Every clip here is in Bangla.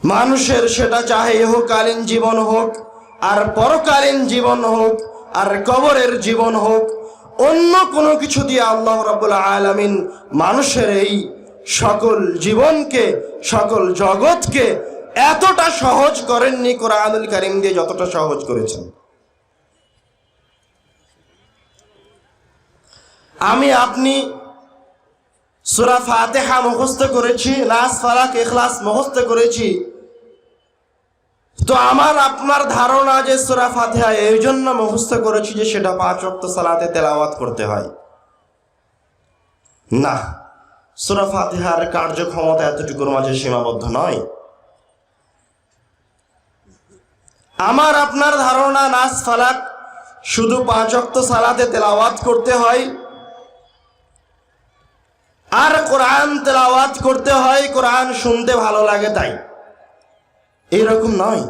মানুষের সেটা চাহে ইহকালীন জীবন হোক, আর পরকালীন জীবন হোক, আর কবরের জীবন হোক, অন্য কোনো কিছু দিয়ে আল্লাহ রাব্বুল আলামিন মানুষের এই সকল জীবনকে, সকল জগৎকে এতটা সহজ করেননি কোরআনুল কারীম দিয়ে যতটা সহজ করেছেন। আমি আপনি সূরা ফাতিহা মুখস্থ করেছি, নাস ফালাক ইখলাস মুখস্থ করেছি, তো আমার আপনার ধারণা যে সূরা ফাতিহা এই জন্য মুখস্থ করেছি যে সেটা 5 ওয়াক্ত সালাতে তেলাওয়াত করতে হয়। না, সূরা ফাতিহার কার্যক্ষমতা এতটুকুর মাঝে সীমাবদ্ধ নয়। আমার আপনার ধারণা নাস ফালাক শুধু 5 ওয়াক্ত সালাতে তেলাওয়াত করতে হয়, আর কোরআন তেলাওয়াত করতে হয় কোরআন শুনতে ভালো লাগে তাই। এরকম নয়।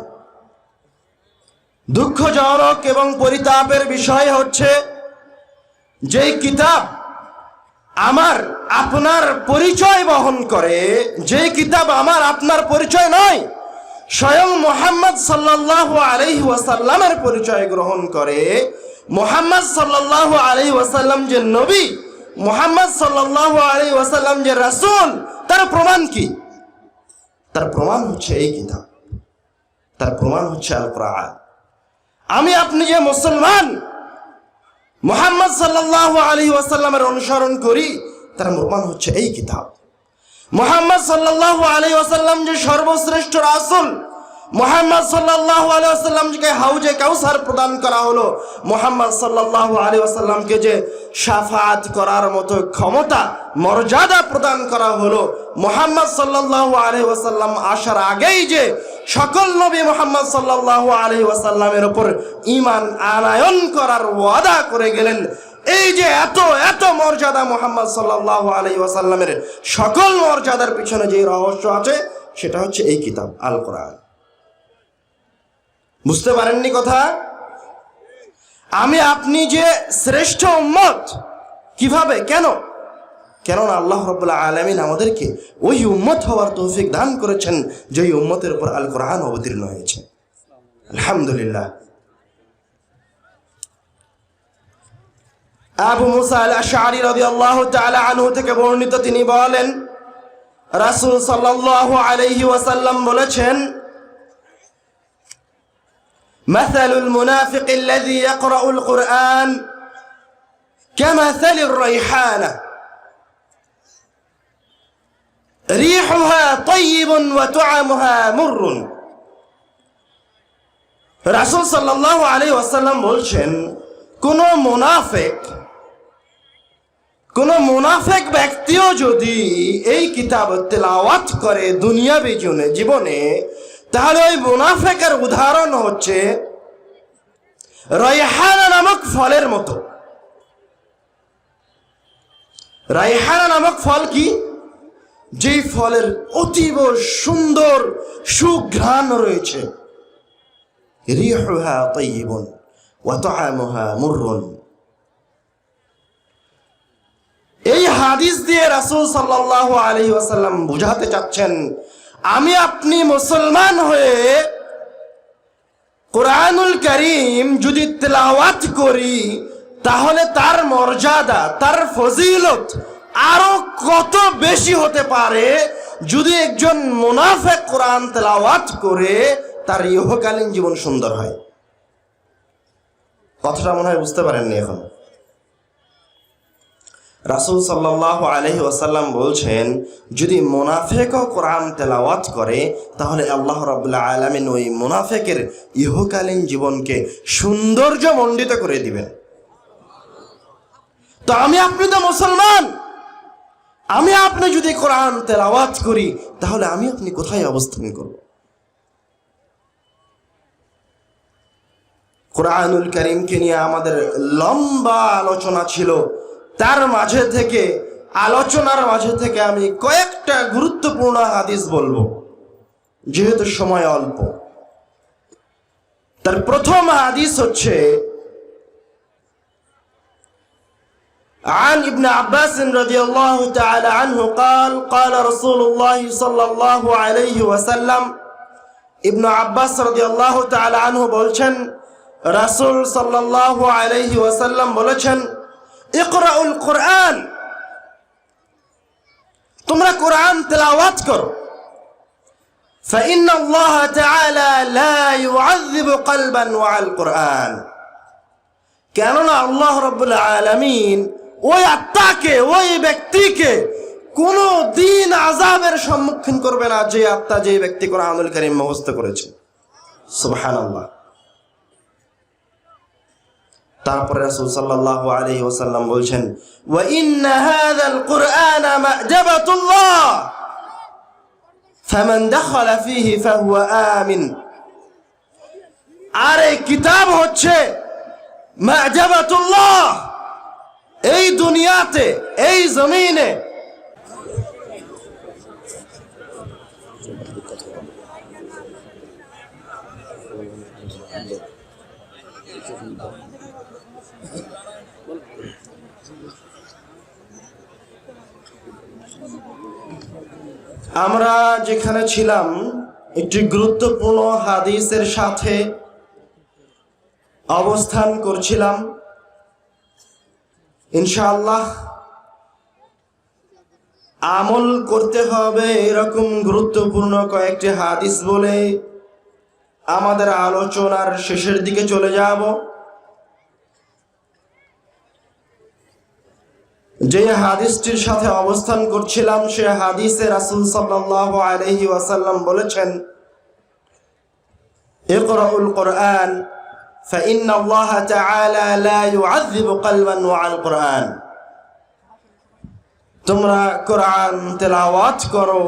দুঃখজনক এবং পরিতাপের বিষয় হচ্ছে যেই কিতাব আমার আপনার পরিচয় বহন করে, যে কিতাব আমার আপনার পরিচয় নয়, স্বয়ং মুহাম্মদ সাল্লাল্লাহু আলাইহি ওয়াসাল্লামের পরিচয় গ্রহণ করে, মুহাম্মদ সাল্লাল্লাহু আলাইহি ওয়াসাল্লাম যে নবী, মুহাম্মদ সাল্লাল্লাহু আলাইহি ওয়াসাল্লাম যে রাসূল, তার প্রমাণ কি? তার প্রমাণ হচ্ছে এই কিতাব, তার প্রমাণ হচ্ছে আল কোরআন। আমি আপনি যে মুসলমান, মুহাম্মদ সাল্লাল্লাহু আলাইহি ওয়াসাল্লামের অনুসরণ করি, তার প্রমাণ হচ্ছে এই কিতাব। মুহাম্মদ সাল্লাল্লাহু আলাইহি ওয়াসাল্লাম যে সর্বশ্রেষ্ঠ রাসূল, মুহাম্মদ সাল্লাল্লাহু আলাইহি ওয়াসাল্লামকে হাউজে কাউসার প্রদান করা হলো, মুহাম্মদ সাল্লাল্লাহু আলাইহি ওয়াসাল্লামকে যে শাফাআত করার মতো ক্ষমতা, মর্যাদা প্রদান করা হলো, মুহাম্মদ সাল্লাল্লাহু আলাইহি ওয়াসাল্লাম আসার আগেই যে সকল নবী মুহাম্মদ সাল্লাল্লাহু আলাইহি ওয়াসাল্লামের উপর ঈমান আনয়ন করার ওয়াদা করে গেলেন, এই যে এত এত মর্যাদা মুহাম্মদ সাল্লাল্লাহু আলাইহি ওয়াসাল্লামের, সকল মর্যাদার পিছনে যে রহস্য আছে সেটা হচ্ছে এই কিতাব আল কোরআন। বুঝতে পারেননি কথা? আমি আপনি যে শ্রেষ্ঠ উম্মত, কিভাবে, কেন? কেননা আল্লাহ রাব্বুল আলামিন আমাদেরকে ওই উম্মত হওয়ার তৌফিক দান করেছেন যে উম্মতের উপর আল কোরআন অবতীর্ণ হয়েছে। আলহামদুলিল্লাহ। আবু মুসা আল আশআরী রাদিয়াল্লাহু তাআলা আনহু থেকে বর্ণিত, তিনি বলেন রাসূল সাল্লাল্লাহু আলাইহি ওয়াসাল্লাম বলেছেন, মাসালুল মুনাফিক আল্লাযী ইয়াকরাউল কুরআন কামাসালির রাইহানা রিহুহা তাইয়িবুন ওয়া তুআমুহা মুররুন। রাসূল সাল্লাল্লাহু আলাইহি ওয়াসাল্লাম বলছেন, কোন মুনাফিক ব্যক্তিও যদি এই কিতাব তেলাওয়াত করে দুনিয়াবী জীবনে, তাহলে ওই মুনাফিকের উদাহরণ হচ্ছে রাইহানা নামক ফলের মতো। রাইহানা নামক ফল কি? যে ফলের অতীব সুন্দর সুঘ্রাণ রয়েছে, রিহুহা তাইয়িবুন ওয়া তুআমুহা মুররুন। এই হাদিস দিয়ে রাসূল সাল্লাল্লাহু আলাইহি ওয়াসাল্লাম বুঝাতে চাচ্ছেন, আমি আপনি মুসলমান হয়ে কোরআনুল কারীম যদি তেলাওয়াত করি, তাহলে তার মর্যাদা, তার ফজিলত আরো কত বেশি হতে পারে যদি একজন মুনাফিক কোরআন তেলাওয়াত করে তার ইহকালীন জীবন সুন্দর হয়। কথাটা মনে হয় বুঝতে পারেননি এখন। রাসূল সাল্লাল্লাহু আলাইহি ওয়াসাল্লাম বলছেন, যদি মুনাফিকও কোরআন তেলাওয়াত করে, তাহলে আল্লাহ রাব্বুল আলামিন ওই মুনাফিকের ইহকালীন জীবনকে সৌন্দর্যমণ্ডিত করে দিবেন। তো আমি আপনি তো মুসলমান, আমি আপনি যদি কোরআন তেলাওয়াত করি, তাহলে আমি আপনি কোথায় অবস্থান করব? কোরআনুল কারীমকে নিয়ে আমাদের লম্বা আলোচনা ছিল, তার মাঝে থেকে, আলোচনার মাঝে থেকে আমি কয়েকটা গুরুত্বপূর্ণ হাদিস বলবো, যেহেতু সময় অল্প। তার প্রথম হাদিস হচ্ছে عن ابن عباس رضي الله تعالى عنه قال قال رسول الله صلى الله عليه وسلم ইবনু আব্বাস রাদিয়াল্লাহু তাআলা আনহু বলছেন, রাসূল সাল্লাল্লাহু আলাইহি ওয়াসাল্লাম বলেছেন, ইকরাউল কুরআন, তোমরা কোরআন তেলাওয়াত করো। ফাইন্নাল্লাহা তাআলা লা ইউআযযিবু কলবান ওয়াল কুরআন, কেননা আল্লাহ রাব্বুল আলামিন ওই আত্মাকে, ওই ব্যক্তিকে কোনো দিন আযাবের সম্মুখীন করবে না যে আত্মা, যে ব্যক্তি কোরআনুল কারীম মুখস্থ করেছে। সুবহানাল্লাহ। তারপরে রাসূল সাল্লাল্লাহু আলাইহি ওয়াসাল্লাম বলছেন, ওয়া ইন্না হাযাল কুরআনা মা'জাবাতুল্লাহ ফামান দাখালা ফীহি ফাহুয়া আমিন। আর এই কিতাব হচ্ছে মা'জাবাতুল্লাহ, এই দুনিয়াতে, এই জমিনে আমরা যেখানে ছিলাম একটি গুরুত্বপূর্ণ হাদিসের সাথে অবস্থান করছিলাম। ইনশাআল্লাহ আমল করতে হবে এরকম গুরুত্বপূর্ণ কয়েকটি হাদিস বলে আমাদের আলোচনার শেষের দিকে চলে যাব। যে হাদিসটির সাথে অবস্থান করছিলাম সে হাদিসে রাসূল সাল্লাল্লাহু আলাইহি ওয়াসাল্লাম বলেছেন, ইকরাউল কুরআন ফাইন্নাল্লাহা তাআলা লা ইউআযযিবু কলবান ওয়াল কুরআন, তোমরা কোরআন তেলাওয়াত করো।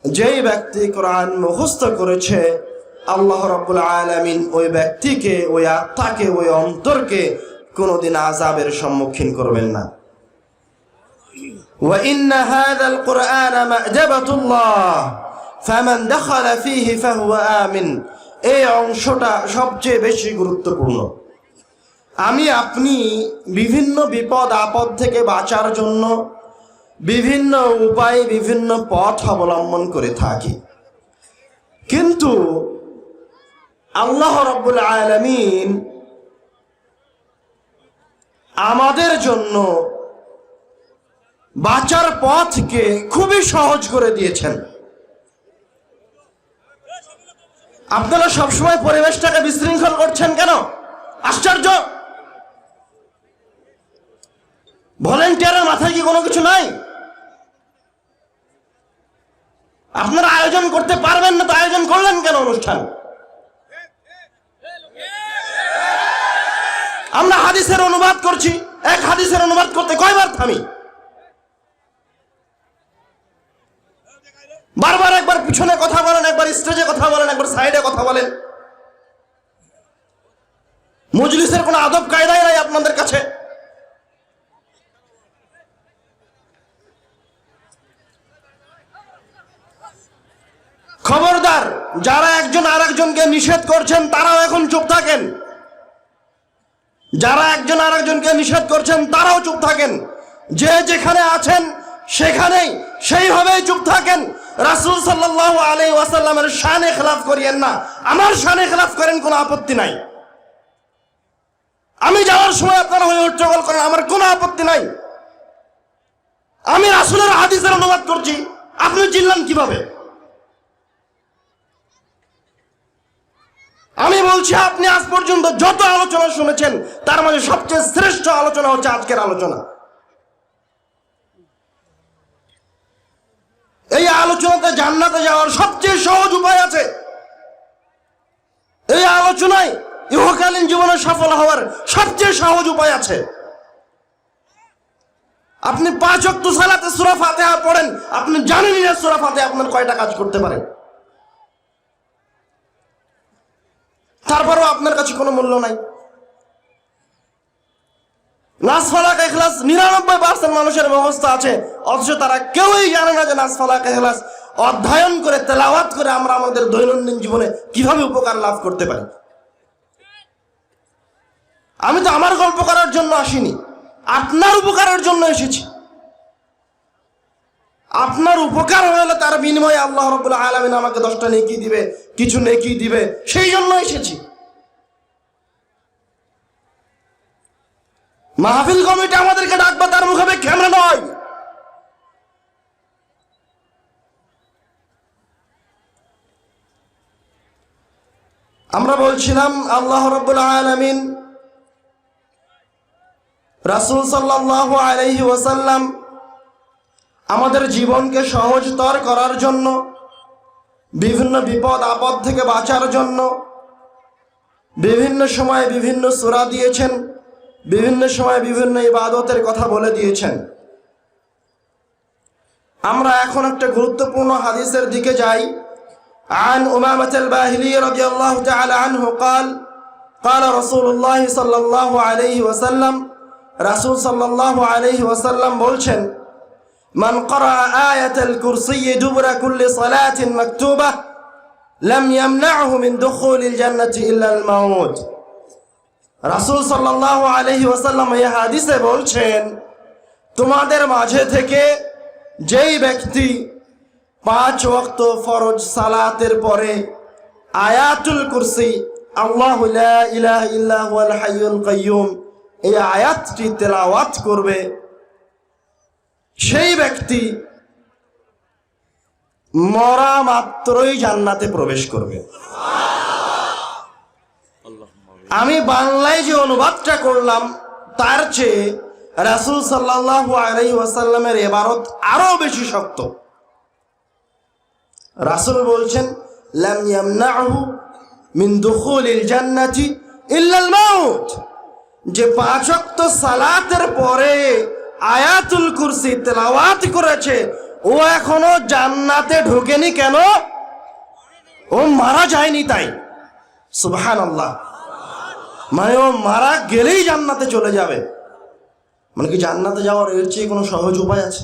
যেই ব্যক্তি কোরআন মুখস্থ করেছে আল্লাহ রাব্বুল আলামিন ওই ব্যক্তিকে, ওই আত্মাকে, ওই অন্তরকে কোনোদিন আযাবের সম্মুখীন করবেন না। وإن هذا القرآن مأدبة الله فمن دخل فيه فهو آمن। এই অংশটা সবচেয়ে বেশি গুরুত্বপূর্ণ। আমি আপনি বিভিন্ন বিপদ আপদ থেকে বাঁচার জন্য বিভিন্ন উপায়, বিভিন্ন পথ অবলম্বন করে থাকি, কিন্তু আল্লাহ রাব্বুল আলামিন আমাদের জন্য বাঁচার পথকে খুবই সহজ করে দিয়েছেন। আপনারা সবসময় পরিবেশটাকে বিশৃঙ্খল করছেন কেন? আশ্চর্য। ভলেন্টিয়ারের মাথায় কি কোনো কিছু নাই? আপনারা আয়োজন করতে পারবেন না তো আয়োজন করলেন কেন অনুষ্ঠান? আমরা হাদিসের অনুবাদ করছি, এক হাদিসের অনুবাদ করতে কয়বার থামি? বারবার একবার পিছনে কথা বলেন, একবার স্টেজে কথা বলেন, একবার সাইডে কথা বলেন। মজলিসের কোনো আদব কায়দাই নাই আপনাদের কাছে। খবরদার, যারা একজন আরেকজনকে নিষেধ করছেন তারাও এখন চুপ থাকেন। যারা একজন আরেকজনকে নিষেধ করছেন তারাও চুপ থাকেন। যে যেখানে আছেন সেখানেই সেইভাবেই চুপ থাকেন। রাসূল সাল্লাল্লাহু আলাইহি ওয়াসাল্লামের শানে খেলাফ করিয়েন না। আমার শানে খেলাফ করেন, কোনো আপত্তি নাই। আমি যাওয়ার সময় আপনারা হয়ে হট্টগোল করেন, আমার কোনো আপত্তি নাই। আমি রাসূলের হাদিসের অনুবাদ করছি, আপনি চিল্লান কিভাবে? আমি বলছি, আপনি আজ পর্যন্ত যত আলোচনা শুনেছেন তার মাঝে সবচেয়ে শ্রেষ্ঠ আলোচনা হচ্ছে আজকের আলোচনা। এই আলোচনাতে জান্নাতে যাওয়ার সবচেয়ে সহজ উপায় আছে। এই আলোচনায় ইহকালীন জীবনে সফল হওয়ার সবচেয়ে সহজ উপায় আছে। আপনি 5 ওয়াক্ত সালাতে সূরা ফাতিহা পড়েন, আপনি জানেনই না সূরা ফাতিহা আপনার কয়টা কাজ করতে পারে। তারপরও আপনার কাছে কোনো মূল্য নাই। নাস ফালাক ইখলাস 99% মানুষের মুখস্থ আছে, অথচ তারা কেউই জানে না যে নাস ফালাক ইখলাস অধ্যয়ন করে, তেলাওয়াত করে আমরা আমাদের দৈনন্দিন জীবনে কিভাবে উপকার লাভ করতে পারি। আমি তো আমার গল্প করার জন্য আসিনি, আপনার উপকারের জন্য এসেছি। আপনার উপকার হলে তার বিনিময়ে আল্লাহ রাব্বুল আলামিন আমাকে 10টা নেকি দিবে, কিছু নেকি দিবে, সেই জন্য এসেছি। মাহফিল কমিটি আমাদেরকে ডাকবে তার মুখে ক্যামেরা নয়। আমরা বলছিলাম আল্লাহ রাব্বুল আলামিন রাসূল সাল্লাল্লাহু আলাইহি ওয়াসাল্লাম আমাদের জীবনকে সহজতর করার জন্য, বিভিন্ন বিপদ আপদ থেকে বাঁচার জন্য বিভিন্ন সময় বিভিন্ন সূরা দিয়েছেন, বিভিন্ন সময় বিভিন্ন ইবাদতের কথা বলে দিয়েছেন। আমরা এখন একটা গুরুত্বপূর্ণ হাদিসের দিকে যাই। عن أمامة الباهلي رضي الله تعالى عنه قال قال رسول الله صلى الله عليه وسلم رسول صلى الله عليه وسلم বলছেন من قرأ آية الكرسي دبر كل صلاة مكتوبة لم يمنعه من دخول الجنة إلا الموت। রাসূল সাল্লাল্লাহু আলাইহি ওয়াসাল্লাম এই হাদিসে বলছেন, তোমাদের মাঝে থেকে যেই ব্যক্তি 5 ওয়াক্ত ফরজ সালাতের পরে আয়াতুল কুরসি আল্লাহু লা ইলাহা ইল্লা হুয়াল হাইয়ুল কাইয়্যুম এই আয়াতটি তেলাওয়াত করবে, সেই ব্যক্তি মরা মাত্রই জান্নাতে প্রবেশ করবে। আমি বাংলায় যে অনুবাদটা করলাম তার চেয়ে রাসূল সাল্লাল্লাহু আলাইহি ওয়াসাল্লামের ইবারত আরো বেশি শক্ত। রাসূল বলছেন লাম ইয়ামনাহু মিন দুখুলিল জান্নাতি ইল্লাল মাউত, যে 5 ওয়াক্ত সালাতের পরে আয়াতুল কুরসি তেলাওয়াত করেছে ও এখনো জান্নাতে ঢোকেনি। কেন? ও মারা যায়নি তাই। সুবহানাল্লাহ। মানে ও মারা গেলেই জান্নাতে চলে যাবে। মানে কি জান্নাতে যাওয়ার এর চেয়ে কোনো সহজ উপায় আছে?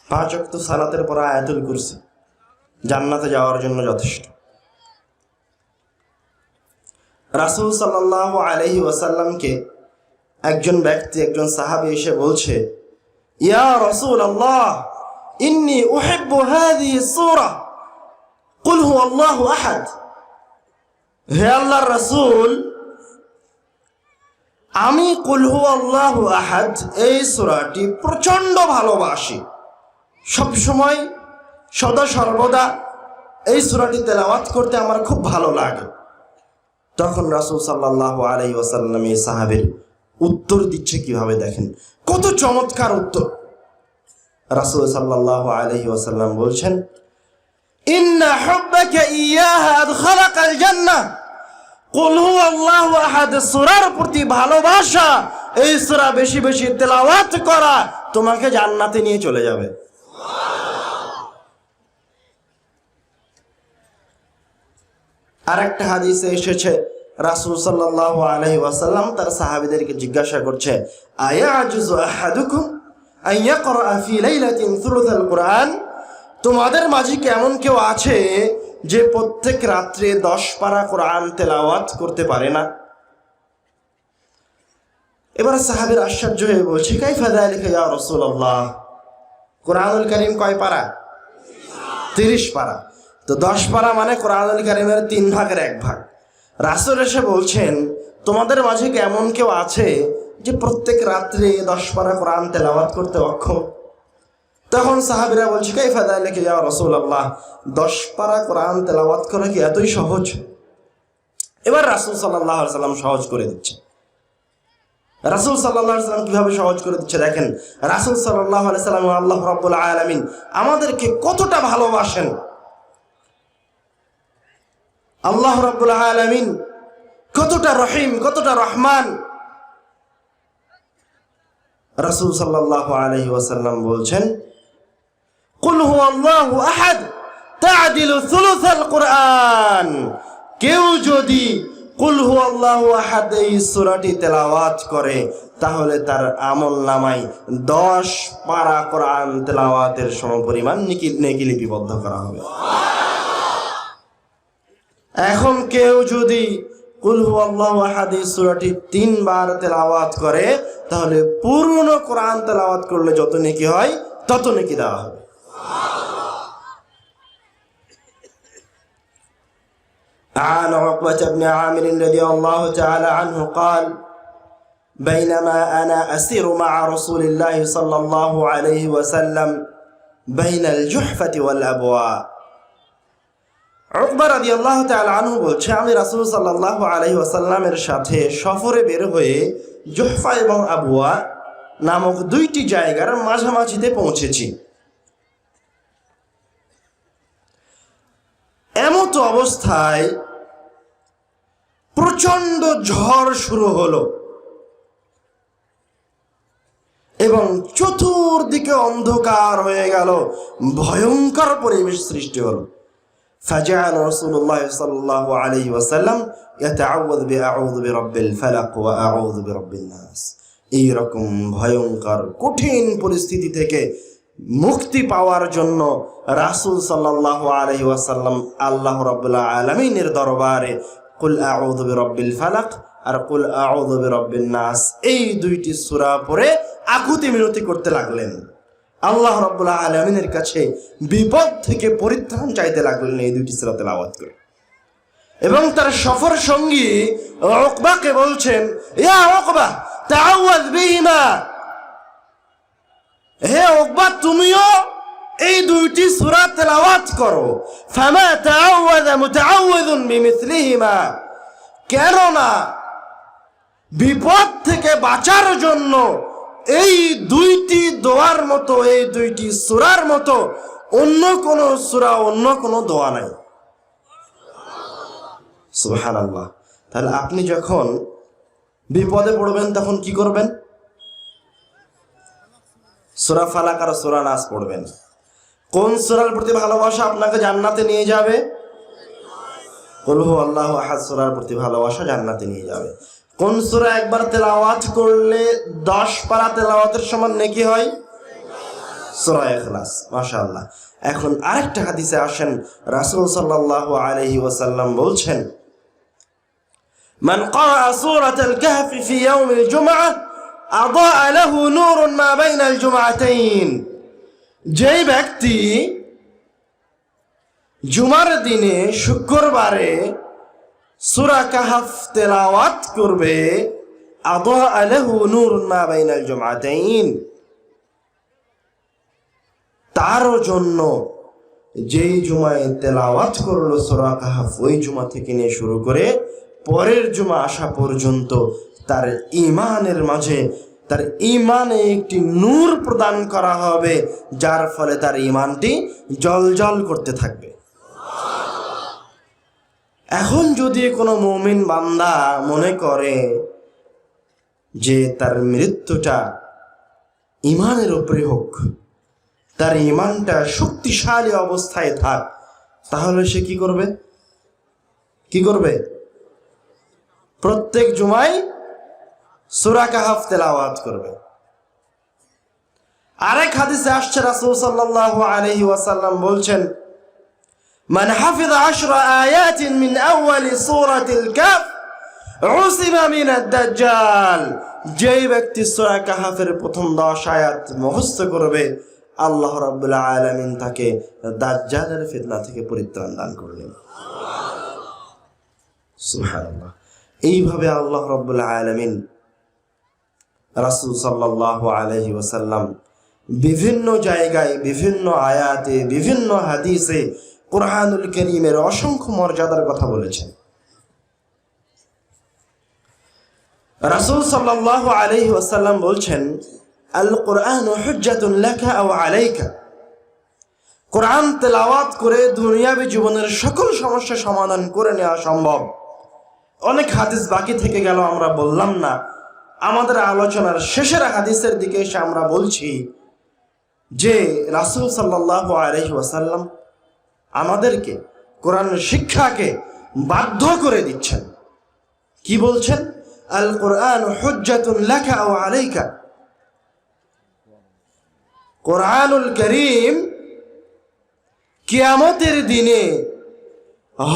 5 ওয়াক্ত সালাতের পর আয়াতুল কুরসি জান্নাতে যাওয়ার জন্য যথেষ্ট। রাসূল সাল্লাল্লাহু আলাইহি ওয়াসাল্লামকে একজন ব্যক্তি, একজন সাহাবী এসে বলছে, ইয়া রাসূলুল্লাহ ইন্নী উহিব্বু হাযিহি সূরা কুল হুয়াল্লাহু আহাদ। হে আল্লাহর রাসূল, আমি কুল হুয়াল্লাহু আহাদ এই সূরাটি প্রচন্ড ভালোবাসি, সব সময় সদা সর্বদা এই সূরাটি তেলাওয়াত করতে আমার খুব ভালো লাগে। তখন রাসূল সাল্লাল্লাহু আলাইহি ওয়াসাল্লাম এই সাহাবীর উত্তর দিচ্ছে কিভাবে, দেখেন কত চমৎকার উত্তর। রাসূল সাল্লাল্লাহু আলাইহি ওয়াসাল্লাম বলছেন, ইন্না হুব্বাকা ইয়াহা আদখালাকাল জান্নাহ। কুল হুয়াল্লাহু আহাদ সূরার প্রতি ভালোবাসা, এই সূরা বেশি বেশি তেলাওয়াত করা তোমাকে জান্নাতে নিয়ে চলে যাবে। আরেকটা হাদিসে এসেছে রাসূল সাল্লাল্লাহু আলাইহি ওয়াসাল্লাম তার সাহাবীদেরকে জিজ্ঞাসা করছে, আয়াজুযু আহাদুকুম আন ইয়াকরা ফি লাইলাতিন সুলুসাল কুরআন। তোমাদের মাঝে কেমন কেউ আছে যে প্রত্যেক রাত্রে 10 পারা কোরআন তেলাওয়াত করতে পারে না? এবার সাহাবীরা আশ্চর্য হয়ে বলছে, কাইফা যালিকা ইয়া রাসূলুল্লাহ, কোরআনুল কারীম কয় পারা? 30 পারা। তো 10 পারা মানে কোরআনুল কারীমের 3 ভাগের 1 ভাগ। রাসূল এসে বলছেন, তোমাদের মাঝে কেমন কেউ আছে যে প্রত্যেক রাত্রে 10 পারা কোরআন তেলাওয়াত করতে অক্ষম? তখন সাহাবীরা বলছে, কাইফা যালিকা ইয়া রাসূলুল্লাহ, 10 পারা কোরআন তেলাওয়াত করা কি এতই সহজ? এবার রাসূল সাল্লাল্লাহু আলাইহি ওয়াসাল্লাম সহজ করে দিচ্ছে। রাসূল সাল্লাল্লাহু আলাইহি ওয়াসাল্লাম কিভাবে সহজ করে দিচ্ছে দেখেন। রাসূল সাল্লাল্লাহু আলাইহি ওয়াসাল্লাম আল্লাহ রাব্বুল আলামিন আমাদেরকে কতটা ভালোবাসেন, আল্লাহ রাব্বুল আলামিন কতটা রহিম, কতটা রহমান। রাসূল সাল্লাল্লাহু আলাইহি ওয়াসাল্লাম বলছেন, কুল হুয়াল্লাহু আহাদ তা'দিলু সুলুসাল কুরআন। কেউ যদি কুল হুয়াল্লাহু আহাদ এই সূরাটি তেলাওয়াত করে তাহলে তার আমলনামায় 10 পারা কোরআন তেলাওয়াতের সমপরিমাণ নেকি লিপিবদ্ধ করা হবে। এখন কেউ যদি কুল হুয়াল্লাহু আহাদ এই সূরাটি 3 বার তেলাওয়াত করে তাহলে পূর্ণ কোরআন তেলাওয়াত করলে যত নেকি হয় তত নেকি দেওয়া হবে। عن عقبة بن عامر رضي الله تعالى عنه قال بينما أنا أسير مع رسول الله صلى الله عليه وسلم بين الجحفة والأبواء। উকবা রাদিয়াল্লাহু তাআলা আনহু বলছে, আমি রাসূল সাল্লাল্লাহু আলাইহি ওয়াসাল্লামের সাথে সফরে বের হয়ে জুহফা এবং আবওয়া নামক দুইটি জায়গার মাঝামাঝিতে পৌঁছেছি। এমত অবস্থায় প্রচন্ড ঝড় শুরু হলো এবং চতুর্দিকে অন্ধকার হয়ে গেল, ভয়ঙ্কর পরিবেশ সৃষ্টি হলো। فجعل رسول الله صلى الله عليه وسلم يتعوذ بأعوذ برب الفلق وأعوذ برب الناس। এই রকম ভয়ঙ্কর কঠিন পরিস্থিতি থেকে মুক্তি পাওয়ার জন্য রাসূল সাল্লাল্লাহু আলাইহি ওয়াসাল্লাম আল্লাহ রাব্বুল আলামিনের দরবারে কুল আউযু বিরাব্বিল ফালাক আর কুল আউযু বিরাব্বিন নাস এই দুইটি সূরা পড়ে আকুতি মিনতি করতে লাগলেন, আল্লাহ রাব্বুল আলামিনের কাছে বিপদ থেকে পরিত্রাণ চাইতে লাগলেন এই দুইটি সূরা তেলাওয়াত করে। এবং তার সফর সঙ্গী উকবাকে বলছেন, ইয়া উকবা তাআওয়াজ বিহিমা, হে উকবা তুমিও এই দুইটি সূরা তেলাওয়াত করো। ফামা তাআওয়াযা মুতাআওযিযুন বিমিসলিহিমা, কেননা বিপদ থেকে বাঁচার জন্য এই দুইটি দোয়ার মতো, এই দুইটি সূরার মতো অন্য কোন সূরা, অন্য কোন দোয়া নাই। সুবহানাল্লাহ। তাহলে আপনি যখন বিপদে পড়বেন তখন কি করবেন? সূরা ফালাক আর সূরা নাস পড়বেন। কোন সূরার প্রতি ভালোবাসা আপনাকে জান্নাতে নিয়ে যাবে? কুল হুয়াল্লাহু আহাদ সূরার প্রতি ভালোবাসা জান্নাতে নিয়ে যাবে। কোন সূরা একবার তেলাওয়াত করলে 10 পারা তেলাওয়াতের সমান নেকি হয়? সূরা ইখলাস। মাশাআল্লাহ। এখন আরেকটা হাদিসে আসেন, রাসূল সাল্লাল্লাহু আলাইহি ওয়াসাল্লাম বলছেন, মান ক্বারা সূরাতাল কাহফি ফি ইয়াউমিল জুমআহ আদাআ লাহু নূরুন মা বাইনাল জুমআতাইন। যেই ব্যক্তি জুমার দিনে, শুক্রবারে সূরা কাহফ তেলাওয়াত করবে, আদাআ লাহু নূরুন মা বাইনাল জুমআতাইন, তার জন্য যেই জুমায় তেলাওয়াত করলো সূরা কাহফ, ওই জুমা থেকে নিয়ে শুরু করে পরের জুমা আসা পর্যন্ত তার ঈমানের মাঝে, তার ঈমানে একটি নূর প্রদান করা হবে, যার ফলে তার ঈমানটি জ্বলজ্বল করতে থাকবে। এখন যদি কোনো মুমিন বান্দা মনে করে যে তার মৃত্যুটা ঈমানের উপরে হোক, তার ঈমানটা শক্তিশালী অবস্থায় থাক, তাহলে সে কি করবে? কি করবে? প্রত্যেক জুমায় সূরা কাহফ তেলাওয়াত করবে। আরেক হাদিসে আসছে, রাসূল সাল্লাল্লাহু আলাইহি ওয়াসাল্লাম বলছেন, মান হাফিযা 10 আয়াতিন মিন আউয়ালি সূরাতিল কাহফ উসিমা মিনাদ দাজ্জাল। যেই ব্যক্তি সূরা কাহফের প্রথম 10 আয়াত মুখস্থ করবে, আল্লাহ রাব্বুল আলামিন তাকে দাজ্জালের ফিতনা থেকে পরিত্রাণ দান করলেন। সুবহানাল্লাহ। এইভাবে আল্লাহ রাব্বুল আলামিন রাসূল সাল্লাল্লাহু আলাইহি ওয়াসাল্লাম বিভিন্ন জায়গায়, বিভিন্ন আয়াতে, বিভিন্ন হাদিসে কুরআনুল কারীমের অসংখ্য মর্যাদার কথা বলেছেন। রাসূল সাল্লাল্লাহু আলাইহি ওয়াসাল্লাম বলছেন, আল কুরআনু হুজ্জাতুন লাকা আও আলাইকা। কোরআন তেলাওয়াত করে দুনিয়াবী জীবনের সকল সমস্যা সমাধান করে নেওয়া সম্ভব। অনেক হাদিস বাকি থেকে গেল, আমরা বললাম না। আমাদের আলোচনার শেষের হাদিসের দিকে এসে আমরা বলছি যে রাসূল সাল্লাল্লাহু আলাইহি ওয়াসাল্লাম আমাদেরকে কোরআনের শিক্ষাকে বাধ্য করে দিচ্ছেন। কি বলছেন? আল কুরআনু হুজ্জাতুন লাকা আও আলাইকা। কোরআনুল কারীম কিয়ামতের দিনে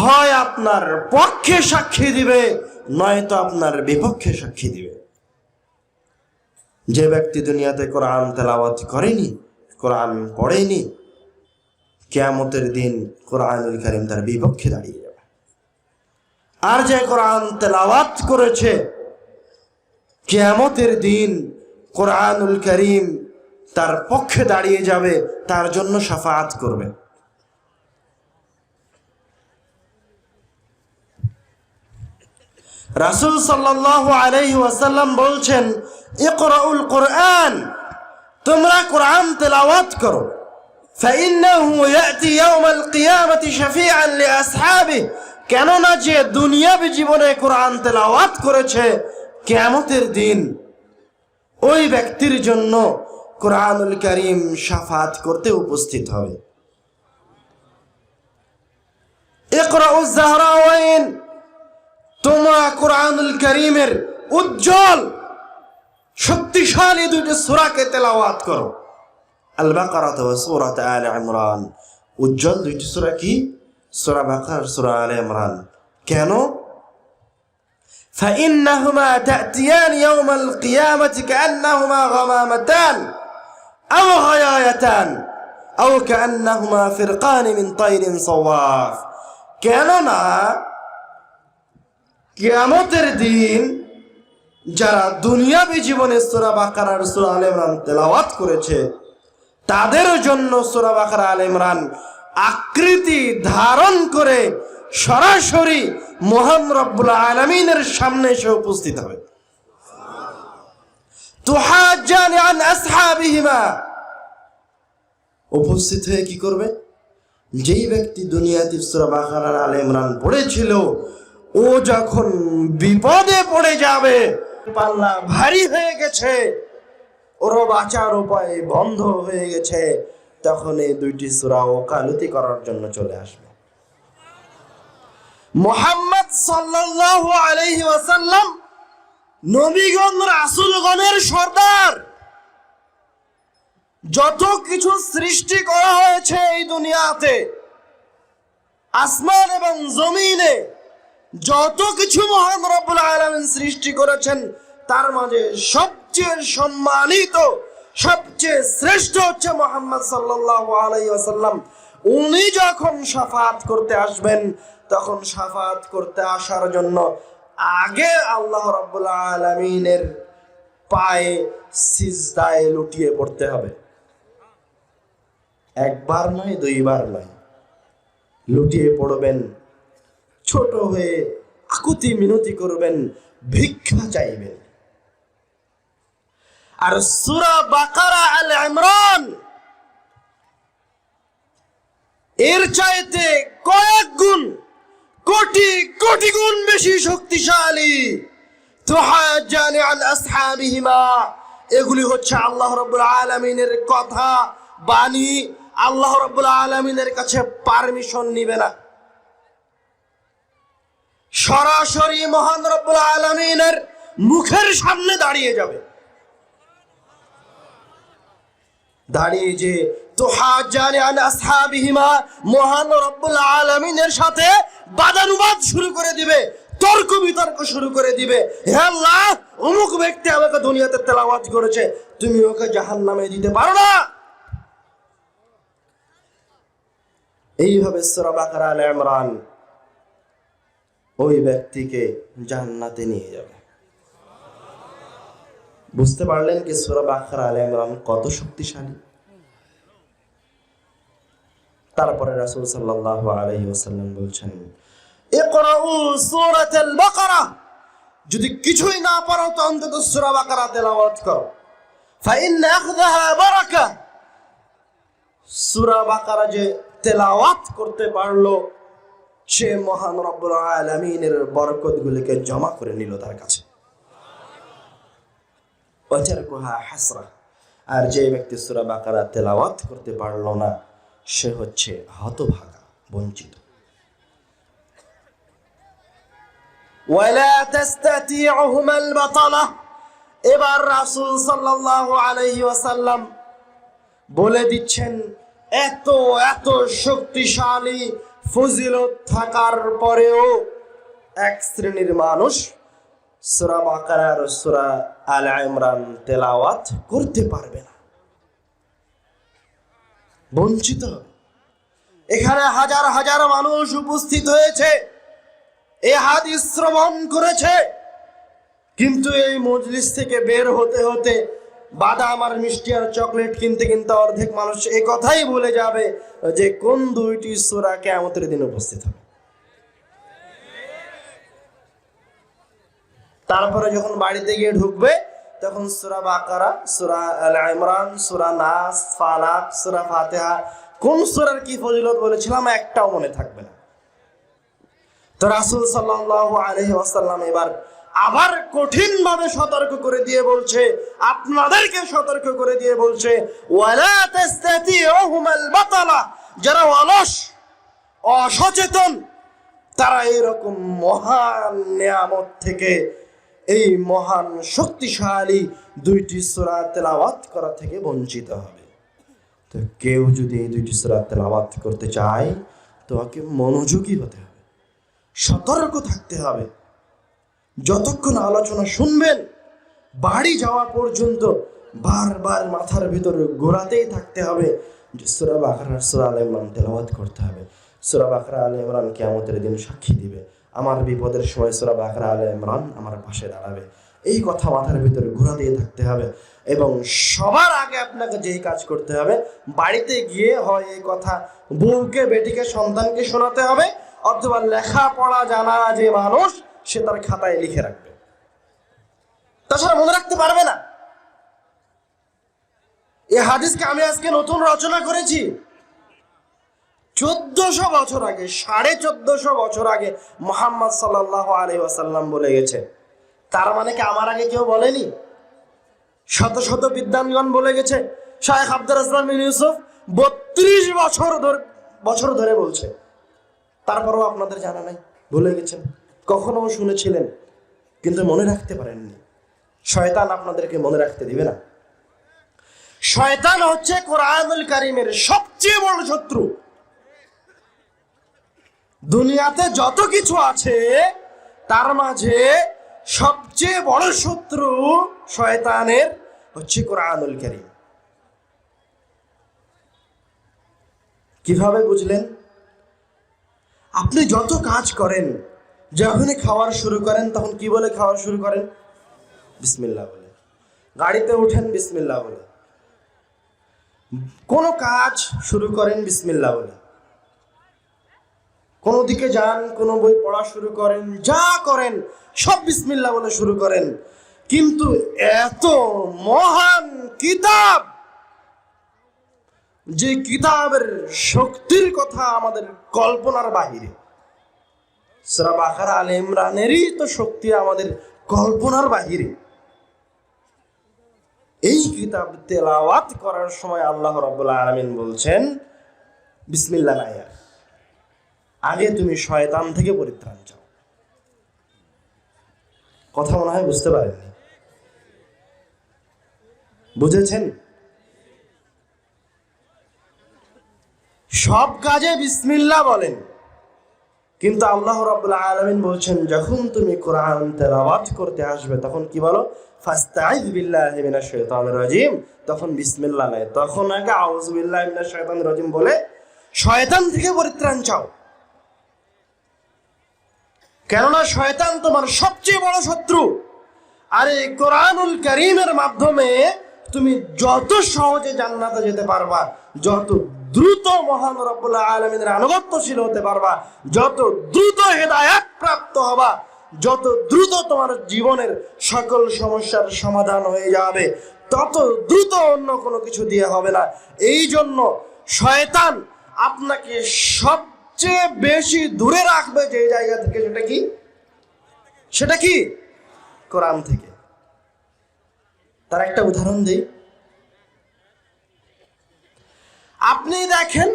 হয় আপনার পক্ষে সাক্ষী দিবে, নয়তো আপনার বিপক্ষে সাক্ষী দিবে। যে ব্যক্তি দুনিয়াতে কোরআন তেলাওয়াত করেনি, কোরআন পড়েনি, কিয়ামতের দিন কোরআনুল কারীম তার বিপক্ষে দাঁড়িয়ে যাবে। আর যে কোরআন তেলাওয়াত করেছে, কিয়ামতের দিন কোরআনুল কারীম তার পক্ষে দাঁড়িয়ে যাবে, তার জন্য শাফাআত করবে। রাসূল সাল্লাল্লাহু আলাইহি ওয়াসাল্লাম বলছেন, ইকরাউল কোরআন, তোমরা কোরআন তেলাওয়াত করো। ফাইন্নাহু ইয়াতি ইয়াউমাল কিয়ামাতি শাফিআন লিআসহাবিহি, কেননা যে দুনিয়াবী জীবনে কোরআন তেলাওয়াত করেছে, কিয়ামতের দিন ওই ব্যক্তির জন্য কোরআনুল কারীম শাফাআত করতে উপস্থিত হবে। ইকরাউজ যাহরাওয়াইন, তোমরা কোরআনুল কারীমের উজ্জ্বল শক্তিশালী দুইটি সূরাকে তেলাওয়াত করো, আল বাকারা ওয়া সূরাত আলে ইমরান। উজ্জ্বল দুইটি সূরা কি? সূরা বাকারা, সূরা আলে ইমরান। কেন? فإنهما تأتيان يوم القيامة كأنهما غمامتان أو غيايتان أو كأنهما فرقان من طير صواف। কেননা কিয়ামতের দিন যারা দুনিয়াবী জীবনে সূরা বাকারা আর সূরা আলে ইমরান তেলাওয়াত করেছে, তাদের জন্য সূরা বাকারা আলে ইমরান আকৃতি ধারণ করে সরাসরি মহান রব্বুল আলামিনের সামনে এসে উপস্থিত হবে। তুহাজ্জানি আন আসহাবিহিমা, উপস্থিত হয়ে কি করবে? যেই ব্যক্তি দুনিয়াতে সূরা বাকারা আর আলে ইমরান পড়েছিল, ও যখন বিপদে পড়ে যাবে, পাল্লা ভারী হয়ে গেছে, ওর বাঁচার উপায় বন্ধ হয়ে গেছে, তখন এই দুইটি সূরা ওকালতি করার জন্য চলে আসবে। মুহাম্মদ সাল্লাল্লাহু আলাইহি ওয়াসাল্লাম নবীগণ রাসূলগণের সর্দার। যত কিছু সৃষ্টি করা হয়েছে এই দুনিয়াতে, আসমান এবং জমিনে যত কিছু মহান রব্বুল আলামিন সৃষ্টি করেছেন, তার মাঝে সবচেয়ে সম্মানিত, সবচেয়ে শ্রেষ্ঠ হচ্ছে মুহাম্মদ সাল্লাল্লাহু আলাইহি ওয়াসাল্লাম। উনি যখন শাফাআত করতে আসবেন, তখন শাফাআত করতে আসার জন্য আগে আল্লাহ রাব্বুল আলামিনের পায়ে সিজদায় লুটিয়ে পড়তে হবে। একবার নয়, দুইবার নয়, লুটিয়ে পড়বেন, ছোট হয়ে আকুতি মিনতি করবেন, ভিক্ষা চাইবেন। আর সূরা বাকারা আল ইমরান এর চাইতে কয়েক গুণ, কোটি কোটি গুণ বেশি শক্তিশালী। তুহাজ্জানি আন আসহাবিহিমা, এগুলি হচ্ছে আল্লাহ রাব্বুল আলামিনের কথা, বাণী। আল্লাহ রাব্বুল আলামিনের কাছে পারমিশন নিবে না, সরাসরি মহান রব্বুল আলামিনের মুখের সামনে দাঁড়িয়ে যাবে। দাঁড়িয়ে যে তুহাজ্জানি আন আসহাবিহিমা, মহান রব্বুল আলামিনের সাথে বাদানুবাদ শুরু করে দিবে, তর্ক বিতর্ক শুরু করে দিবে। হে আল্লাহ, অমুক ব্যক্তি আমাকে দুনিয়াতে তেলাওয়াত করেছে, তুমি ওকে জাহান্নামে দিতে পারো না। এইভাবে সূরা বাকারা আলে ইমরান ওই ব্যক্তিকে জান্নাতে নিয়ে যাবে। বুঝতে পারলেন কি সূরা বাকারা আলে ইমরান কত শক্তিশালী? তারপরে রাসূল সাল্লাল্লাহু আলাইহি ওয়াসাল্লাম বলছেন, ইকরাউ সূরাতাল বাকারা, যদি কিছুই না পারো তো অন্তত সূরা বাকারা তেলাওয়াত করো। ফাইন্না আখযাহা বারাকা, সূরা বাকারা যে তেলাওয়াত করতে পারলো, সে মহান রব্বুল আলামিনের বরকতগুলোকে জমা করে নিল তার কাছে। ওয়াতারকুহা হাসরা, আর যে ব্যক্তি সূরা বাকারা তেলাওয়াত করতে পারলো না, সে হচ্ছে হতভাগা, বঞ্চিত। ওয়ালা তাস্তাতিউহুমাল বাতালা, এবার রাসূল সাল্লাল্লাহু আলাইহি ওয়াসাল্লাম বলে দিচ্ছেন, এত এত শক্তিশালী ফজিলত থাকার পরেও এক শ্রেণীর মানুষ সূরা বাকারা আর সূরা আলে ইমরান তেলাওয়াত করতে পারবে না। বঞ্চিত হবে। এখানে হাজার হাজার মানুষ উপস্থিত হয়েছে, এই হাদিস শ্রবণ করেছে, কিন্তু এই মজলিস থেকে বের হতে হতে বাদাম আর মিষ্টি আর চকলেট কিনতে কিনতে অর্ধেক মানুষ এই কথাই বলে যাবে যে কোন দুইটি সূরা কিয়ামতের দিন উপস্থিত হবে। তারপরে যখন বাড়িতে গিয়ে ঢুকবে তখন সূরা বাকারা, সূরা আল ইমরান, সূরা নাস, ফালাক, সূরা ফাতিহা, কোন সূরার কি ফজিলত বলেছিলাম একটাও মনে থাকবে না। তো রাসূল সাল্লাল্লাহু আলাইহি ওয়াসাল্লাম এবার আবার কঠিন ভাবে সতর্ক করে দিয়ে বলছে, আপনাদেরকে সতর্ক করে দিয়ে বলছে, ওয়ালা তাস্তাতিউহুমাল বাতালা, যারা অলস অসচেতন তারা এরকম মহান নিয়ামত থেকে, এই মহান শক্তিশালী দুইটি সূরা তেলাওয়াত করা থেকে বঞ্চিত হবে। তো কেউ যদি এই দুইটি সূরা তেলাওয়াত করতে চায় তো ওকে মনোযোগী হতে হবে, সতর্ক থাকতে হবে। যতক্ষণ আলোচনা শুনবেন বাড়ি যাওয়া পর্যন্ত বারবার মাথার ভিতরে ঘোরাতেই থাকতে হবে যে সূরা বাকারা, সূরা আলে ইমরান তেলাওয়াত করতে হবে। সূরা বাকারা, আলে ইমরান কিয়ামতের দিন সাক্ষী দিবে, আমার বিপদের সময় সূরা বাকারা, আলে ইমরান আমার পাশে দাঁড়াবে। এই কথা মাথার ভিতরে ঘোরাতেই থাকতে হবে। এবং সবার আগে আপনাকে যেই কাজ করতে হবে, বাড়িতে গিয়ে হয় এই কথা বউকে, বেটিকে, সন্তানকে শোনাতে হবে, অথবা লেখাপড়া জানা যে মানুষ সে তার খাতায় লিখে রাখবে, তাছাড়া মনে রাখতে পারবে না। এই হাদিসকে আমি আজকে নতুন রচনা করেছি। 1400 বছর আগে, 1450 বছর আগে মুহাম্মদ সাল্লাল্লাহু আলাইহি ওয়াসাল্লাম বলে গেছে। তার মানে কি আমার আগে কেউ বলেনি? শত শত বিদ্বানগণ বলে গেছে। শাইখ আব্দুর রাজ্জাক বিন ইউসুফ 32 বছর ধরে বলছে, তারপরেও আপনাদের জানা নাই, ভুলে গেছেন, কখনো শুনেছিলেন কিন্তু মনে রাখতে পারেননি। শয়তান আপনাদেরকে মনে রাখতে দিবে না। শয়তান হচ্ছে কোরআনুল কারীমের সবচেয়ে বড় শত্রু। দুনিয়াতে যত কিছু আছে তার মাঝে সবচেয়ে বড় শত্রু শয়তানের হচ্ছে কোরআনুল কারীম। কিভাবে বুঝলেন? আপনি যত কাজ করেন, যখনই খাওয়ার শুরু করেন তখন কি বলে খাওয়া শুরু করেন? বিসমিল্লাহ বলে। গাড়িতে ওঠেন বিসমিল্লাহ বলে, কোনো কাজ শুরু করেন বিসমিল্লাহ বলে, কোনো দিকে যান, কোনো বই পড়া শুরু করেন, যা করেন সব বিসমিল্লাহ বলে শুরু করেন। কিন্তু এত মহান কিতাব, যে কিতাবের শক্তির কথা আমাদের কল্পনার বাহিরে, সূরা বাকারা, আলে ইমরানেরই তো শক্তি আমাদের কল্পনার বাহিরে। এই কিতাব তেলাওয়াত করার সময় আল্লাহ রাব্বুল আলামিন বলছেন বিসমিল্লাহ নাই, আগে তুমি শয়তান থেকে পরিত্রাণ চাও। কথা মনে হয় বুঝতে পারেননি, বুঝেছেন? সব কাজে বিসমিল্লাহ বলেন, কিন্তু আল্লাহ রাব্বুল আলামিন বলছেন যখন তুমি কোরআন তেলাওয়াত করতে আসবে তখন কি বলো? ফাস্তাইয বিল্লাহি মিনাশ শাইতানির রাজিম। তখন বিসমিল্লাহ নাই, তখন আগে আউযু বিল্লাহি মিনাশ শাইতানির রাজিম বলে শয়তান থেকে পরিত্রাণ চাও। কেননা শয়তান তোমার সবচেয়ে বড় শত্রু। আর এই কোরআনুল কারীমের মাধ্যমে তুমি যত সহজে জান্নাতে যেতে পারবা, যত দ্রুত মহান রব্বুল আলামিনের আনুগত্যশীল হতে পারবা, যত দ্রুত হেদায়েত প্রাপ্ত হবা, যত দ্রুত তোমার জীবনের সকল সমস্যার সমাধান হয়ে যাবে, তত দ্রুত অন্য কোনো কিছু দিয়ে হবে না। এই জন্য শয়তান আপনাকে সবচেয়ে বেশি দূরে রাখবে যে জায়গা থেকে, সেটা কি? কোরআন থেকে। তার একটা উদাহরণ দিই। আপনি দেখেন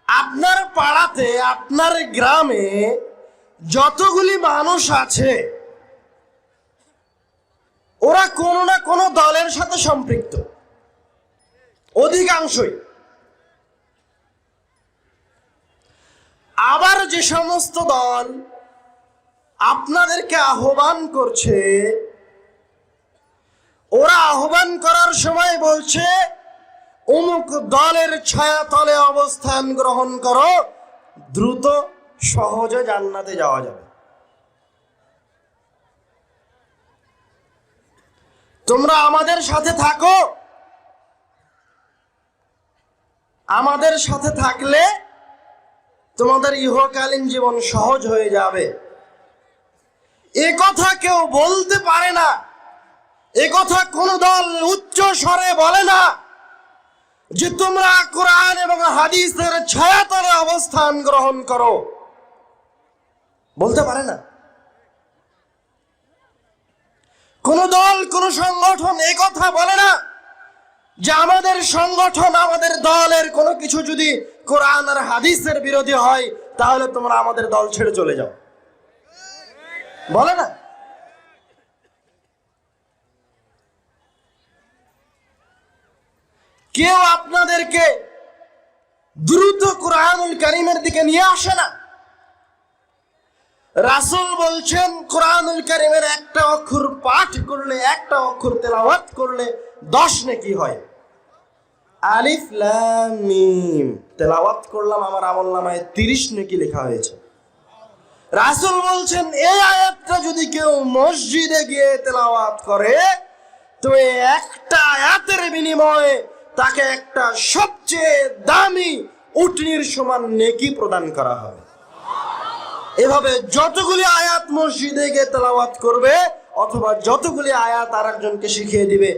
আপনার পাড়াতে, আপনার গ্রামে যতগুলি মানুষ আছে ওরা কোনো না কোনো দলের সাথে সম্পৃক্ত, অধিকাংশই। আবার যে সমস্ত দল আপনাদেরকে আহ্বান করছে, ওরা আহ্বান করার সময় বলছে অমুক দলের ছায়াতলে অবস্থান গ্রহণ করো, দ্রুত সহজে জান্নাতে যাওয়া যাবে। তোমরা আমাদের সাথে থাকো, আমাদের সাথে থাকলে তোমাদের ইহকালীন জীবন সহজ হয়ে যাবে। এ কথা কেউ বলতে পারে না, এ কথা কোন দল উচ্চ স্বরে বলে না যে তোমরা কোরআন এবং হাদিসের ছায়াতলে অবস্থান গ্রহণ করো, বলতে পারে না। কোন দল কোন সংগঠন এ কথা বলে না যে আমাদের সংগঠন আমাদের দলের কোনো কিছু যদি কোরআন আর হাদিসের বিরোধী হয় তাহলে তোমরা আমাদের দল ছেড়ে চলে যাও, বলে না। কেউ আপনাদেরকে দ্রুত কোরআনুল কারীমের দিকে নিয়ে আসে না। রাসূল বলছেন কোরআনুল কারীমের একটা অক্ষর পাঠ করলে, একটা অক্ষর তেলাওয়াত করলে 10 নেকি হয়। আলিফ লাম মিম তেলাওয়াত করলাম, আমার আমলনামায় 30 নেকি লেখা হয়েছে। রাসূল বলছেন এই আয়াতটা যদি কেউ মসজিদে গিয়ে তেলাওয়াত করে তো এই একটা আয়াতের বিনিময়ে তাকে একটা সবচেয়ে দামি উটনির সমান নেকি প্রদান করা হবে। এভাবে যতগুলি আয়াত মসজিদে গিয়ে তেলাওয়াত করবে অথবা যতগুলি আয়াত আরেকজনকে শিখিয়ে দিবে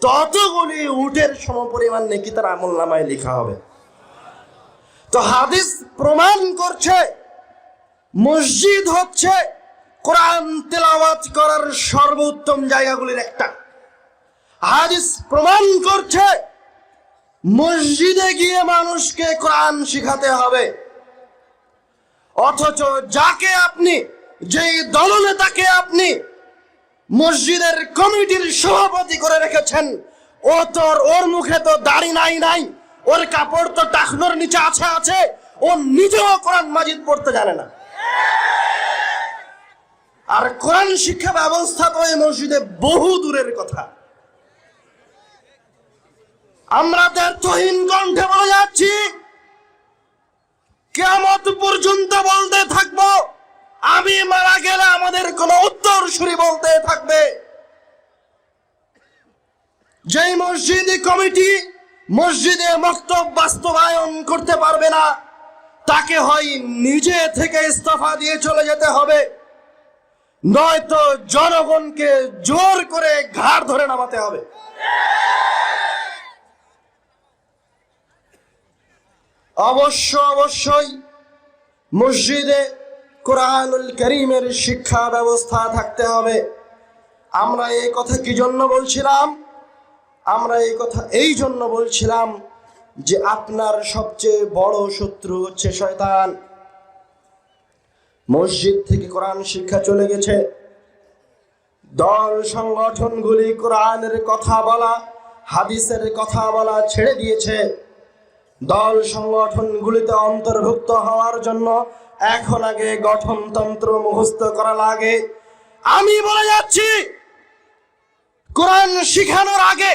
ততগুলি উটের সমপরিমাণ নেকি তার আমলনামায় লেখা হবে। তো হাদিস প্রমাণ করছে মসজিদ হচ্ছে কোরআন তেলাওয়াত করার সর্বোত্তম জায়গাগুলির একটা। হাদিস প্রমাণ করছে মসজিদে গিয়ে মানুষকে কোরআন শিখাতে হবে, অথচ যাকে আপনি, যেই দলনেতাকে আপনি মসজিদের কমিটির সভাপতি করে রেখেছেন, ওর মুখে তো দাড়ি নাই, ওর কাপড় তো টাকনোর নিচে আছে, ও নিজেও কোরআন মাজিদ পড়তে জানে না। আর কোরআন শিক্ষা ব্যবস্থা তো এই মসজিদে বহু দূরের কথা। আমরা দ্ব্যর্থহীন কণ্ঠে বলে যাচ্ছি, কিয়ামত পর্যন্ত বলতে থাকবো, আমি মারা গেলে আমাদের কোন উত্তরসূরি বলতে থাকবে, যেই মসজিদ কমিটি মসজিদে মক্তব বাস্তবায়ন করতে পারবে না তাকে হয় নিজে থেকে ইস্তফা দিয়ে চলে যেতে হবে, নয়তো জনগণকে জোর করে ঘাড় ধরে নামাতে হবে। অবশ্যই মসজিদে কোরআনুল কারীমের শিক্ষা ব্যবস্থা থাকতে হবে। আমরা এই কথা কি জন্য বলছিলাম? আমরা এই কথা এই জন্য বলছিলাম যে আপনার সবচেয়ে বড় শত্রু হচ্ছে শয়তান। মসজিদ থেকে কোরআন শিক্ষা চলে গেছে, দল সংগঠনগুলি কোরআনের কথা বলা, হাদিসের কথা বলা ছেড়ে দিয়েছে। দল সংগঠনগুলিতে অন্তর্ভুক্ত হওয়ার জন্য এখন আগে গঠনতন্ত্র মুখস্থ করা লাগে। আমি বলে যাচ্ছি, কোরআন শিখানোর আগে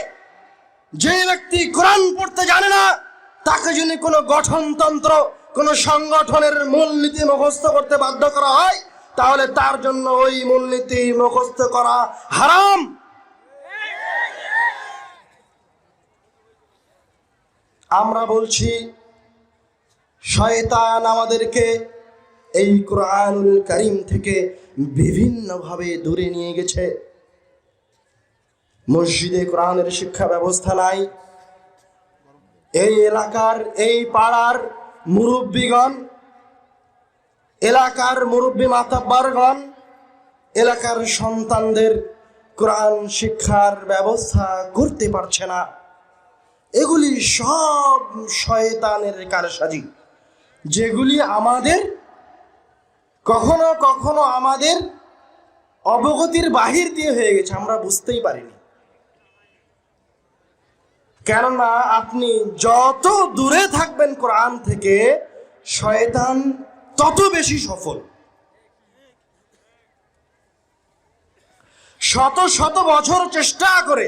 যে ব্যক্তি কোরআন পড়তে জানে না তাকে যদি কোনো গঠনতন্ত্র, কোনো সংগঠনের মূলনীতি মুখস্থ করতে বাধ্য করা হয় তাহলে তার জন্য ওই মূলনীতি মুখস্থ করা হারাম। আমরা বলছি শয়তান আমাদেরকে এই কোরআনুল কারীম থেকে বিভিন্নভাবে দূরে নিয়ে গেছে। মসজিদে কোরআনের শিক্ষা ব্যবস্থা নাই। এই এলাকার, এই পাড়ার মুরব্বীগণ, এলাকার মুরব্বী মাতাব্বারগণ এলাকার সন্তানদের কোরআন শিক্ষার ব্যবস্থা করতে পারছে না। এগুলি সব শয়তানের কারসাজি, যেগুলি আমাদের কখনো কখনো আমাদের অবগতির বাহির দিয়ে হয়ে গেছে, আমরা বুঝতেই পারিনি। কেননা আপনি যত দূরে থাকবেন কোরআন থেকে শয়তান তত বেশি সফল। শত শত বছর চেষ্টা করে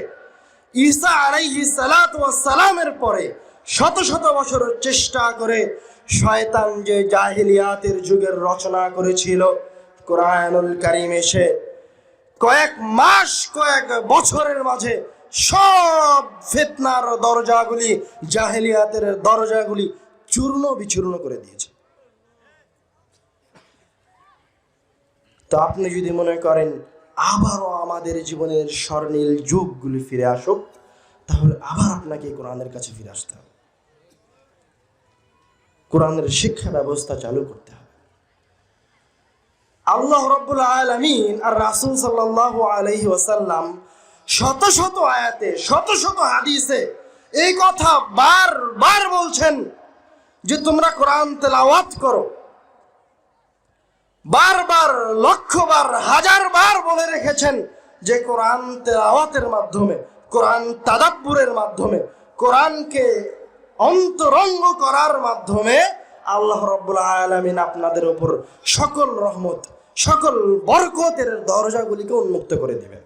ঈসা আলাইহিস সালাতু ওয়াস সালামের পরে শত শত বছর চেষ্টা করে শয়তান যে জাহিলিয়াতের যুগের রচনা করেছিল, কোরআনুল কারীম এসে কয়েক মাস কয়েক বছরের মাঝে সব ফিতনার দরজাগুলি, জাহেলিয়াতের দরজাগুলি চূর্ণ বিচূর্ণ করে দিয়েছে। তো আপনি যদি মনে করেন আবারও আমাদের জীবনের স্বর্ণিল যুগগুলি ফিরে আসুক, তাহলে আবার আপনাকে কোরআনের কাছে ফিরে আসতে হবে, কোরআনের শিক্ষা ব্যবস্থা চালু করতে হবে। আল্লাহ রাব্বুল আলামিন আর রাসূল সাল্লাল্লাহু আলাইহি ওয়াসাল্লাম শত শত আয়াতে শত শত হাদিসে এই কথা বারবার বলছেন যে তোমরা কোরআন তেলাওয়াত করো। বারবার, লক্ষবার, হাজারবার বলে রেখেছেন যে কোরআন তেলাওয়াতের মাধ্যমে, কোরআন তাদাব্বুরের মাধ্যমে, কোরআনকে অন্তরঙ্গ করার মাধ্যমে আল্লাহ রাব্বুল আলামিন আপনাদের উপর সকল রহমত, সকল বরকতের দরজাগুলিকে উন্মুক্ত করে দিবেন।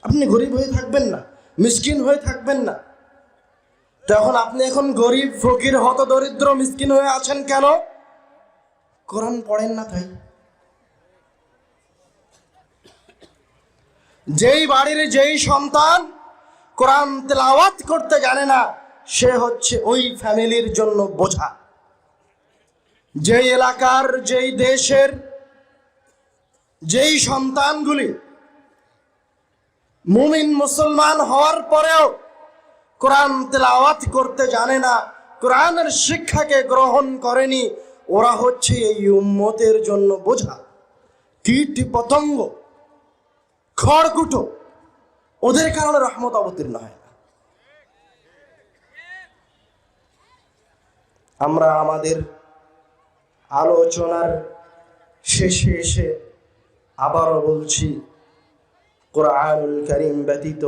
আপনি গরিব হয়ে থাকবেন না, মিসকিন হয়ে থাকবেন না। তখন আপনি এখন গরিব, ফকির, হতদরিদ্র, মিসকিন হয়ে আছেন কেন? কোরআন পড়েন না তাই। যেই বাড়ির যেই সন্তান কোরআন তেলাওয়াত করতে জানে না, সে হচ্ছে ওই ফ্যামিলির জন্য বোঝা। যেই এলাকার, যেই দেশের যেই সন্তানগুলি মুমিন মুসলমান হওয়ার পরেও কোরআন তেলাওয়াত করতে জানে না, কোরআনের শিক্ষাকে গ্রহণ করেনি, ওরা হচ্ছে এই উম্মতের জন্য বোঝা, কীট পতঙ্গ, খড়কুটো। ওদের কারণে রহমত অবতীর্ণ হয় না। আমরা আমাদের আলোচনার শেষে এসে আবারও বলছি, কোরআনুল কারীম ব্যতীত,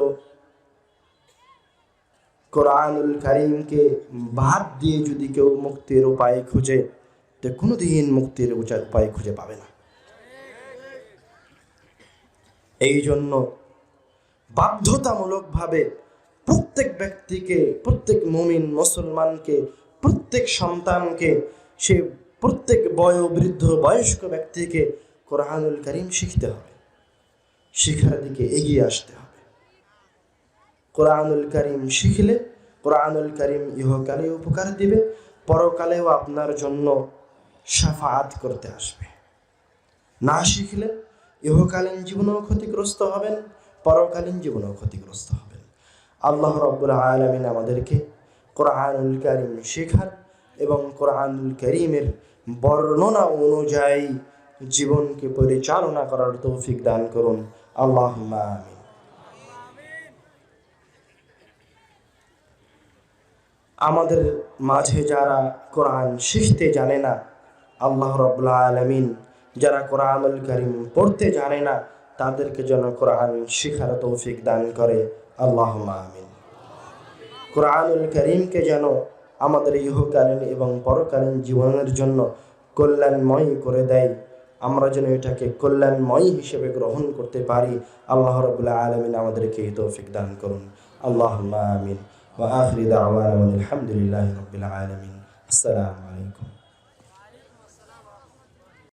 কোরআনুল কারীমকে বাদ দিয়ে যদি কেউ মুক্তির উপায় খুঁজে, তো কোনোদিন মুক্তির উপায় খুঁজে পাবে না। এই জন্য বাধ্যতামূলকভাবে প্রত্যেক ব্যক্তিকে, প্রত্যেক মুমিন মুসলমানকে, প্রত্যেক সন্তানকে, সে প্রত্যেক বয়োবৃদ্ধ বয়স্ক ব্যক্তিকে কোরআনুল কারীম শিখতে হবে, শিখার দিকে এগিয়ে আসতে হবে। কোরআনুল কারীম শিখলে কোরআনুল কারীম ইহকালে উপকার দিবে, পরকালেও আপনার জন্য শাফাআত করতে আসবে। না শিখলে ইহকালীন জীবনেও ক্ষতিগ্রস্ত হবেন, পরকালীন জীবনেও ক্ষতিগ্রস্ত হবেন। আল্লাহ রাব্বুল আলামিন আমাদেরকে কোরআনুল কারীম শেখার এবং কোরআনুল কারীমের বর্ণনা অনুযায়ী জীবনকে পরিচালনা করার তৌফিক দান করুন। আল্লাহুম্মা আমিন। আমাদের মাঝে যারা কোরআন শিখতে জানে না, আল্লাহ রাব্বুল আলামিন যারা কোরআনুল কারীম পড়তে জানে না, তাদেরকে যেন কোরআন শিখার তৌফিক দান করে। আল্লাহুম্মা আমিন। কোরআনুল কারীমকে যেন আমাদের ইহকালীন এবং পরকালীন জীবনের জন্য কল্যাণময় করে দেয়, আমরা যেন এটাকে কল্যাণময় হিসেবে গ্রহণ করতে পারি। আল্লাহ রাব্বুল আলামিন আমাদেরকে এই তৌফিক দান করুন। আল্লাহুম্মা আমিন। ওয়া আখিরু দাওয়ানা আলহামদুলিল্লাহি রাব্বিল আলামিন। আসসালামু আলাইকুম।